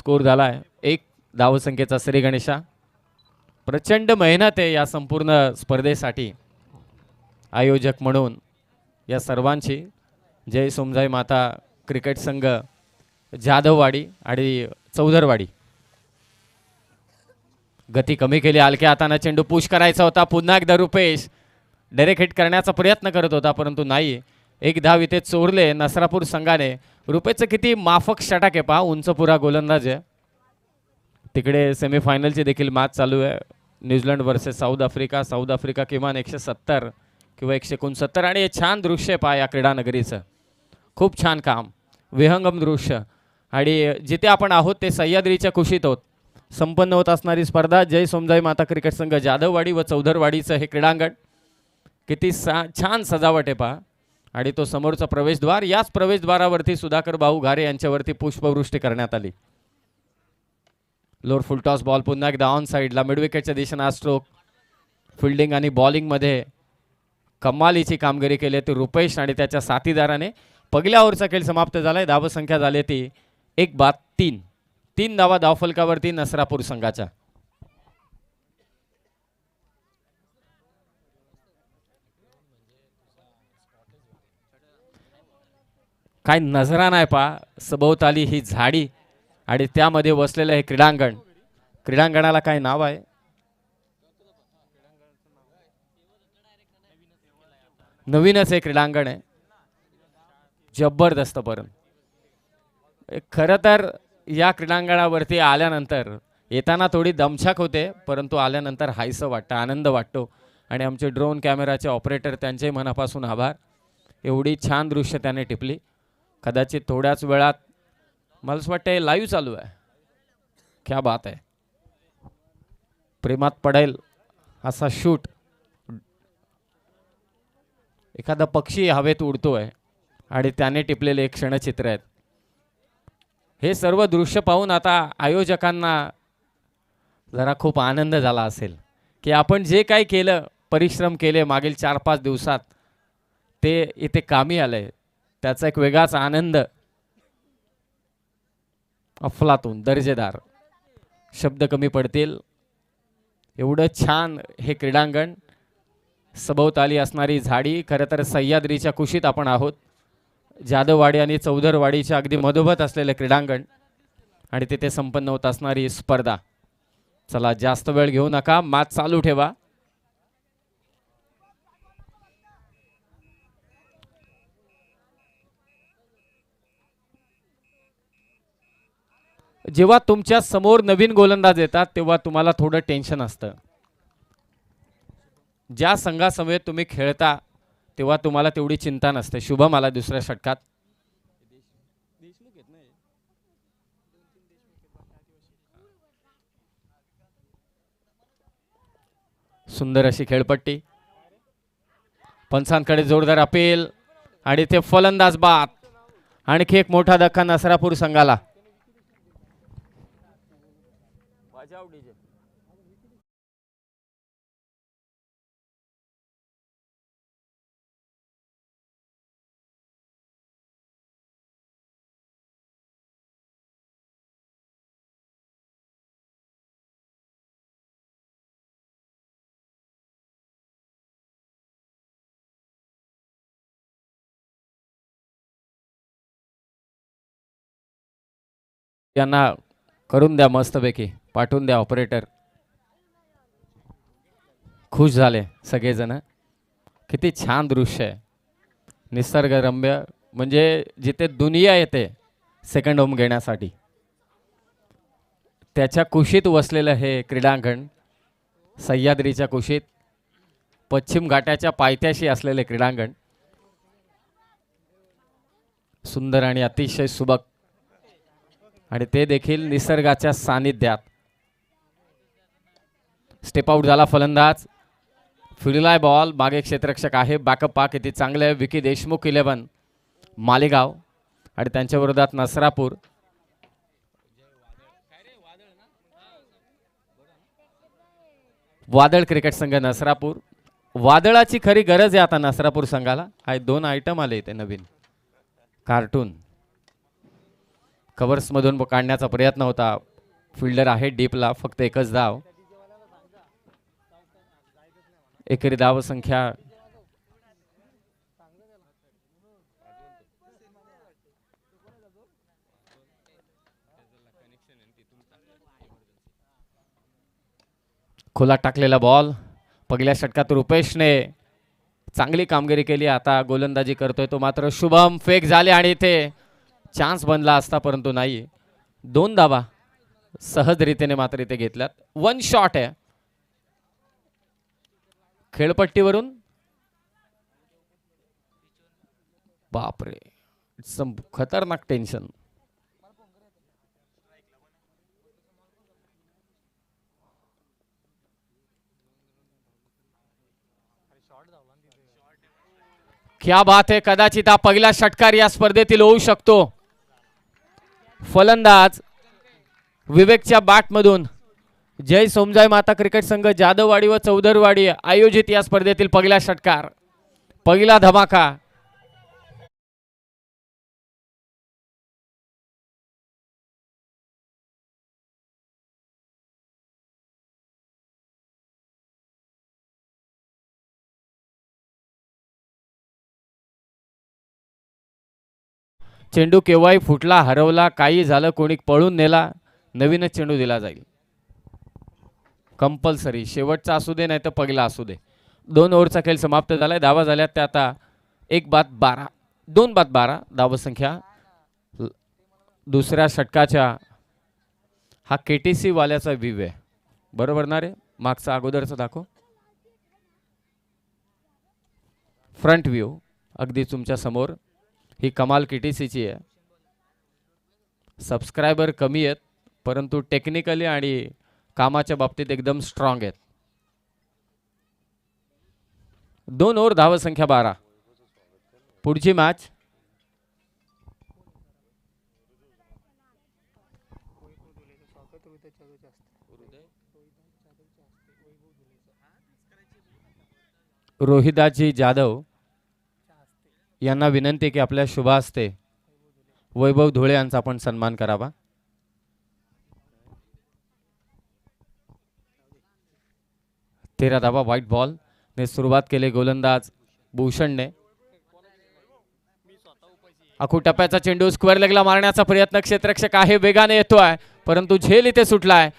Score झाला आहे 1 धावसंख्येचा श्री गणेशा. प्रचंड मेहनत आहे या संपूर्ण स्पर्धेसाठी आयोजक म्हणून या सर्वांची. जय सोमजाई माता क्रिकेट संघ जाधववाडी आणि चौधरवाडी. गती कमी केली. हलक्या हाताने चेंडू पुश करायचा होता. पुन्हा एकदा रुपेश डायरेक्ट हिट करण्याचा प्रयत्न करत होता परंतु नाही. 1 धाव इथे चोरले नसरापूर संघाने. रुपेशचं किती माफक षटक आहे पहा. उंचपुरा गोलंदाज आहे. तिकडे सेमीफायनलची देखील मॅच चालू आहे. New Zealand versus south Africa. South Africa किमान 170 किंवा 169. आणि हे छान दृश्य आहे पहा या क्रीडा नगरीचं. खूप छान काम, विहंगम दृश्य. आणि जिथे आपण आहोत ते सह्याद्रीच्या कुशीत आहोत. संपन्न होत असणारी स्पर्धा जय सोमजाई माता क्रिकेट संघ जाधववाडी व चौधरवाडीचं हे क्रीडांगण किती छान सजावट आहे पहा. आणि तो समोरचा प्रवेशद्वार. याच प्रवेशद्वारावरती सुधाकर भाऊ घारे यांच्यावरती पुष्पवृष्टी करण्यात आली. लोअर फुल टॉस बॉल पुन्हा एकदा ऑन साईडला मिडविकेटच्या दिशेने हा स्ट्रोक. फिल्डिंग आणि बॉलिंगमध्ये कमालीची कामगिरी केली होती रुपेश आणि त्याच्या साथीदाराने. पहिल्या ओव्हरचा खेळ समाप्त झाला आहे. धावसंख्या झाली ती 1-3. 3 धावा धावफलकावरती नसरापूर संघाच्या. काय नजरा नाही पहा. सभोवताली ही झाडी आणि त्यामध्ये वसलेलं हे क्रीडांगण. क्रीडांगणाला काय नाव आहे? नवीनच हे क्रीडांगण आहे. जबरदस्त. परंतु खरं तर या क्रीडांगणावरती आल्यानंतर येताना थोडी दमछाक होते परंतु आल्यानंतर हायसं वाटतं, आनंद वाटतो. आणि आमचे ड्रोन कॅमेराचे ऑपरेटर त्यांचे मनापासून आभार. एवढी छान दृश्य त्याने टिपली. कदाचित थोड्याच वेळात मला असं वाटतं हे लाईव्ह चालू आहे. क्या बात आहे. प्रेमात पडेल असा शूट. एखादा पक्षी हवेत उडतोय आणि त्याने टिपलेले एक क्षणचित्र आहेत. हे सर्व दृश्य पाहून आता आयोजकांना जरा खूप आनंद झाला असेल की आपण जे काही केलं, परिश्रम केले मागील 4-5 दिवसात ते इथे कामी आलंय. त्याचा एक वेगळाच आनंद. अफलातून दर्जेदार शब्द कमी पडतील एवढं छान हे क्रीडांगण. सभोवताली असणारी झाडी. खरं तर सह्याद्रीच्या कुशीत आपण आहोत. जाधववाडी आणि चौधरवाडीच्या अगदी मधोमध असलेले क्रीडांगण आणि तिथे संपन्न होत असणारी स्पर्धा. चला जास्त वेळ घेऊ नका, मॅच चालू ठेवा. जेव्हा तुमच्या समोर नवीन गोलंदाज येतात तेव्हा तुम्हाला थोडं टेन्शन असतं. ज्या संघासमवेत तुम्ही खेळता तेव्हा तुम्हाला तेवढी चिंता नसते. शुभम आला दुसऱ्या षटकात. सुंदर अशी खेळपट्टी. पंचांकडे जोरदार अपील आणि ते फलंदाज बाद. आणखी एक मोठा धक्का नसरापूर संघाला. यांना करून द्या मस्तपैकी, पाठवून द्या ऑपरेटर. खुश झाले सगळेजण. किती छान दृश्य आहे. निसर्गरम्य म्हणजे जिथे दुनिया येते सेकंड होम घेण्यासाठी त्याच्या कुशीत वसलेलं हे क्रीडांगण. सह्याद्रीच्या कुशीत पश्चिम घाटाच्या पायथ्याशी असलेले क्रीडांगण. सुंदर आणि अतिशय सुबक आणि ते देखील निसर्गाच्या सानिध्यात. स्टेप आउट झाला फलंदाज. फिरलाय बॉल. मागे क्षेत्ररक्षक आहे. बॅकअप पा किती चांगले आहे. विकी देशमुख 11 मालेगाव आणि त्यांच्या विरोधात नसरापूर. वादळ क्रिकेट संघ नसरापूर. वादळाची खरी गरज आहे आता नसरापूर संघाला. 2 आयटम आले इथे नवीन. कार्टून कव्हर्समधून काढण्याचा प्रयत्न होता. फिल्डर आहे डीपला, फक्त एकच धाव. एकेरी धाव संख्या खोला टाकलेला बॉल. पहिल्या षटकात रुपेशने चांगली कामगिरी केली. आता गोलंदाजी करतोय तो, मात्र शुभम फेक झाले आणि इथे चान्स बनला असता परंतु नाही. 2 धावा सहजरीतीने मात्र इथे घेतल्यात. 1 शॉट आहे खेळपट्टीवरून. बापरे, इट्स खतरनाक टेन्शन. क्या बात है, कदाचित हा पहिला षटकार या स्पर्धेतील होऊ शकतो. फलंदाज विवेकच्या बॅटमधून जय सोमजाई माता क्रिकेट संघ जाधववाडी व चौधरवाडी आयोजित या स्पर्धेतील पहिला षटकार, पहिला धमाका. चेंडू केव्हाही फुटला, हरवला, काही झालं, कोणी पळून नेला, नवीनच चेंडू दिला जाईल. कंपल्सरी, शेवटचा असू दे नाही तर पहिला असू दे. 2 ओव्हरचा खेळ समाप्त झालाय. धावा झाल्यात त्या आता 1-12, 2-12 धाव संख्या. दुसऱ्या षटकाच्या हा KTC वाल्याचा व्ह्यू आहे, बरोबर ना रे? मागचा अगोदरचा दाखव, फ्रंट व्ह्यू अगदी तुमच्या समोर. ही कमाल KTCची आहे. सबस्क्रायबर कमी आहेत परंतु टेक्निकली आणि कामाच्या बाबतीत एकदम स्ट्रॉंग आहेत. 2 ओव्हर धाव संख्या 12. पुढची मॅच रोहिदाजी जाधव यांना विनंती की आपल्या शुभ हस्ते वैभव धुळे यांचा आपण सन्मान करावा. तेरा धावा व्हाईट बॉल ने सुरुवात केली गोलंदाज भूषणने. आखू टप्प्याचा चेंडू स्क्वेअर लेगला मारण्याचा प्रयत्न, क्षेत्ररक्षक आहे, वेगाने येतोय परंतु झेल इथे सुटलाय.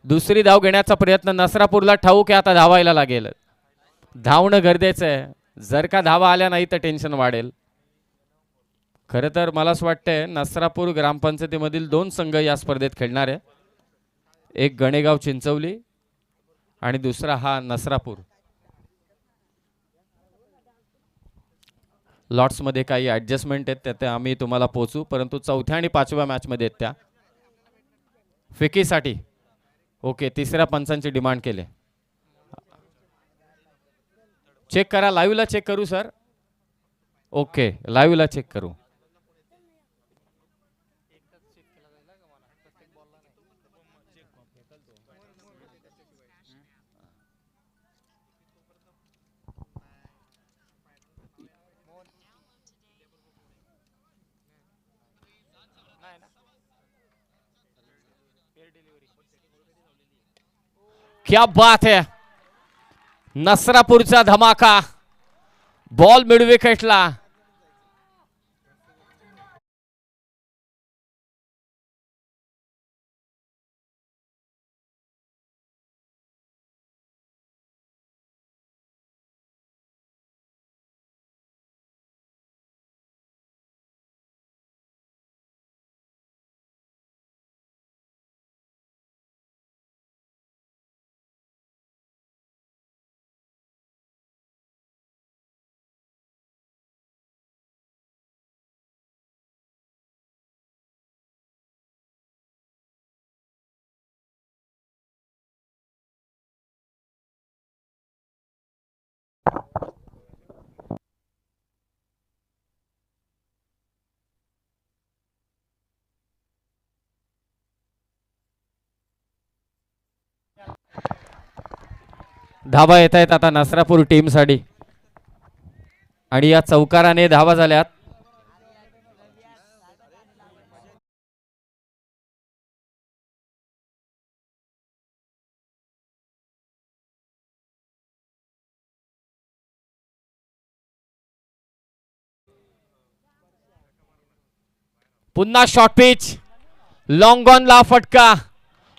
दुसरी धाव घेण्याचा प्रयत्न, नसरापूरला ठाऊक आहे आता धावायला लागेल. धावणं गरजेचं आहे, जर का धावा आल्या नाही तर टेन्शन वाढेल. खरं तर मला असं वाटतंय नसरापूर ग्रामपंचायतीमधील 2 संघ या स्पर्धेत खेळणार आहे. एक गणेगाव चिंचवली आणि दुसरा हा नसरापूर. लॉट्स मध्ये काही ऍडजस्टमेंट आहेत त्या आम्ही तुम्हाला पोहोचू, परंतु 4थ्या आणि 5व्या मॅच मध्ये आहेत त्या फिकीसाठी. ओके, तिसऱ्या पंचांची डिमांड केले. चेक करा, लाईव्हला चेक करू सर. ओके, लाईव्हला चेक करू. क्या बात है, नसरापूरचा धमाका, बॉल मिड विकेटला. धावा येत आहेत आता नसरापूर टीमसाठी आणि या चौकाराने धावा झाल्यात. पुन्हा शॉर्ट पिच, लॉंग ऑन ला फटका,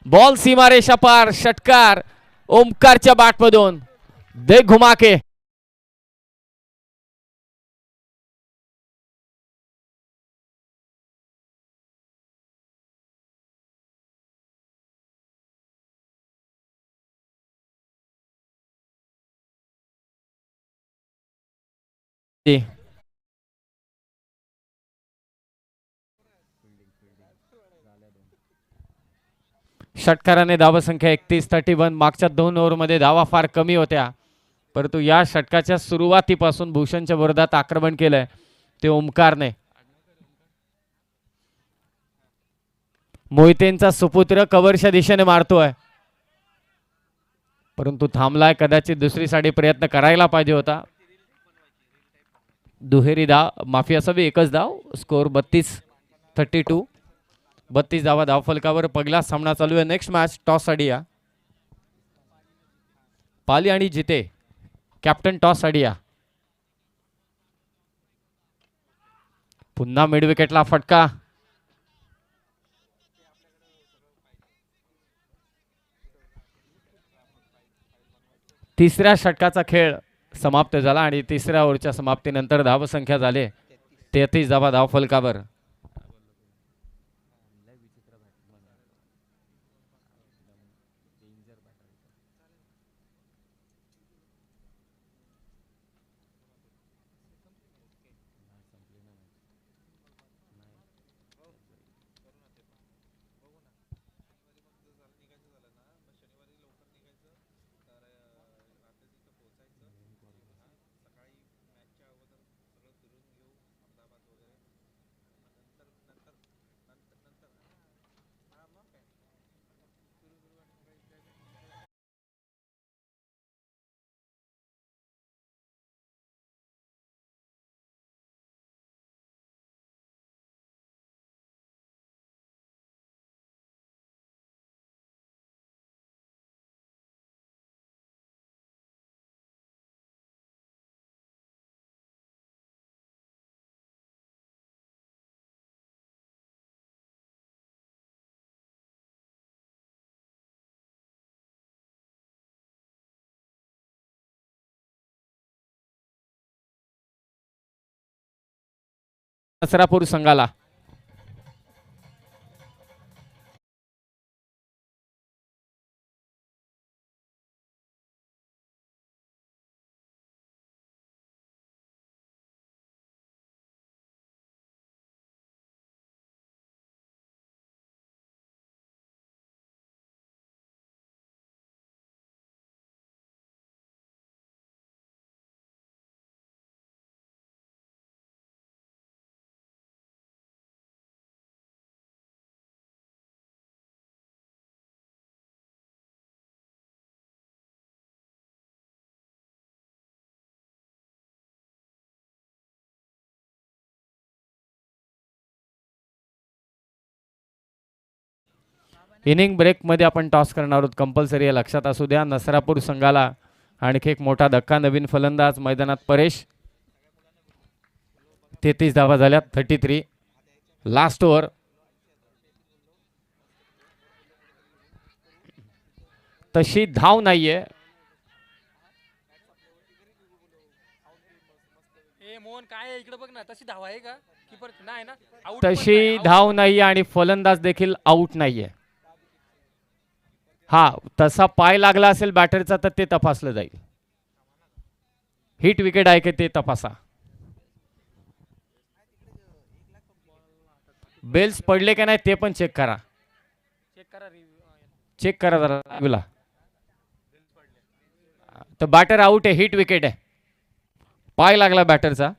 बॉल सीमारेषा पार, षटकार ओमकारच्या बॅटमधून. दे घुमाके. षटकाराने धावसंख्या 31-31. मागच्या 2 ओव्हरमध्ये धावा फार कमी होत्या, परंतु या षटकाच्या सुरुवातीपासून भूषणच्या विरोधात आक्रमण केलंय ते ओमकारने. मोहितेंचा सुपुत्र कव्हरच्या दिशेने मारतोय, परंतु थांबलाय. कदाचित दुसरी साडी प्रयत्न करायला पाहिजे होता. दुहेरी धाव, माफी असावी, एकच धाव. स्कोर 32-32. 32 धावा धावफलकावर. पहिला सामना चालू आहे. Next match toss idea. Pali आणि जिते. Captain toss idea. पुन्हा मिड विकेटला फटका. तिसऱ्या षटकाचा खेळ समाप्त झाला आणि तिसऱ्या ओव्हरच्या समाप्तीनंतर धावसंख्या झाले 33 धावा धावफलकावर. नसरापूर संघाला इनिंग ब्रेकमध्ये आपण टॉस करणार आहोत. कंपल्सरी आहे, लक्षात असू द्या. नसरापूर संघाला आणखी एक मोठा धक्का. नवीन फलंदाज मैदानात परेश. 33 धावा झाल्यात. 33. Last over. तशी धाव नाहीये. तशी धाव नाहीये आणि फलंदाज देखील आउट नाहीये. हा, तसा पाय लागला असेल बॅटरचा तर ते तपासलं जाईल. हिट विकेट आहे की ते तपासा. बेल्स पडले का नाही ते पण चेक करा. चेक करा जरा. तर बॅटर आउट आहे. हिट विकेट आहे. पाय लागला बॅटरचा.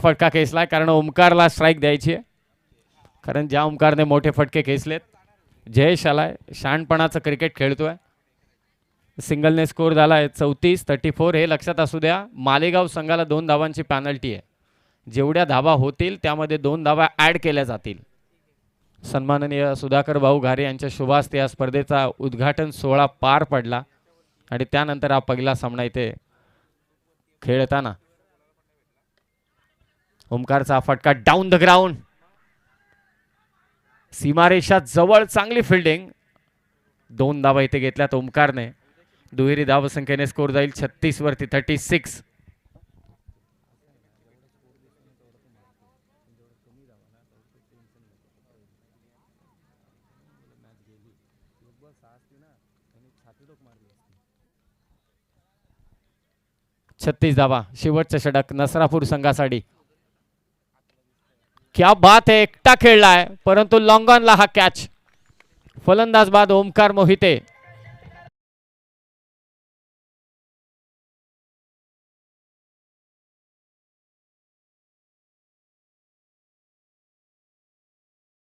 फटका खेचलाय कारण ओमकारला स्ट्राईक द्यायची आहे. कारण ज्या ओमकारने मोठे फटके खेचलेत. जयेश आलाय, शहाणपणाचं क्रिकेट खेळतोय. सिंगलने स्कोर झालाय 34-34. हे लक्षात असू द्या, मालेगाव संघाला 2 धावांची पॅनल्टी आहे. जेवढ्या धावा होतील त्यामध्ये 2 धावा ॲड केल्या जातील. सन्माननीय सुधाकर भाऊ घारे यांच्या शुभास्ते या स्पर्धेचा उद्घाटन सोहळा पार पडला आणि त्यानंतर हा पहिला सामना इथे खेळताना ओमकारचा फटका डाऊन द ग्राउंड. सीमारेषा जवळ चांगली फिल्डिंग. 2 धावा इथे घेतल्यात ओमकारने. दुहेरी धावसंख्येने स्कोर जाईल 36 वरती 36. धावा शेवटचं षटक नसरापूर संघासाठी. क्या बात है, एकटा खेळलाय परंतु लॉंग ऑनला हा कॅच. फलंदाज बाद ओमकार मोहिते.